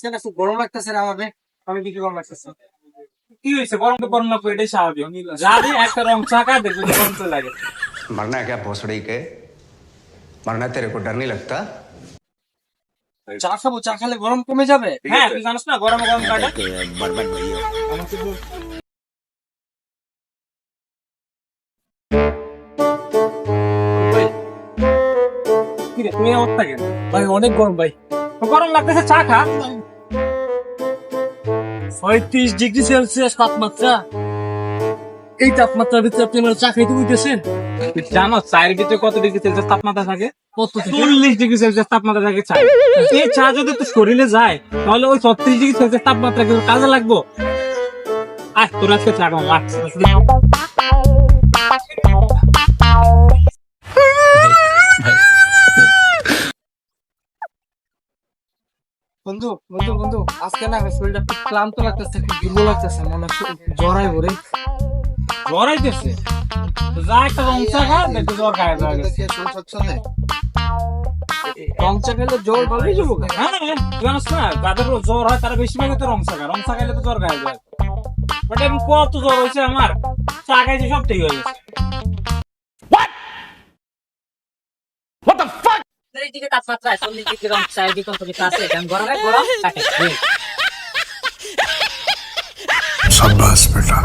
আজকে না খুব গরম লাগতেছে রে আমাকে, আমি কি গরম লাগতেছে? কি হয়েছে? গরম তো গরম লাগবে, এটাই স্বাভাবিক। যাবে একটা রং চাকা দেখবে যে গরম তো লাগে। मरना है क्या भोसड़ी के? मरना तेरे को डर नहीं लगता? চা খাবো, চা খেলে গরম কমে যাবে। হ্যাঁ, তুই জানিস না গরমে গরম কাটে। কি রে, তুমি অবস্থা কেন? ভাই অনেক গরম ভাই। তো গরম লাগতেছে, চা খা। 35 ডিগ্রি সেলসিয়াস তাপমাত্রা, এই তাপমাত্রার ভিতরে আপনি আমার চা খাইতে বলতেছেন? তুই জানো চায়ের ভিতরে কত ডিগ্রি সেলসিয়াস তাপমাত্রা থাকে? কত থেকে? 40 ডিগ্রি সেলসিয়াস তাপমাত্রা থাকে চা। এই চা যদি তোর শরীরে যায় তাহলে ওই 36 ডিগ্রি সেলসিয়াস তাপমাত্রা কিন্তু কাজে লাগবো। আজ তোর আজকে চা খাবো, বন্ধু বন্ধু বন্ধু, আজকে না শরীরটা খুব ক্লান্ত লাগতেছে, খুব দুর্বল লাগতেছে, মনে হচ্ছে জ্বর আইবো রে। জ্বর আইতেছে? তো যা একটা রং চা খা, দেখবি জ্বর গায়ে যাবে। রং চা খেলে জ্বর ভালোই যাবো গা। হ্যাঁ, তুই জানিস না যাদের জ্বর হয় তারা বেশিরভাগই তো রং চা খায়। রং চা খাইলে তো জ্বর গায়ে যায়। বাট এখন কত জ্বর হয়েছে আমার, চা খাইছি সব ঠিক হয়ে গেছে। চারিদিকে তাপমাত্রা 40 ডিগ্রি, রং চারিদিকে কত কিছু আছে, এখন গরমে গরম কাটে। शाबाश बेटा।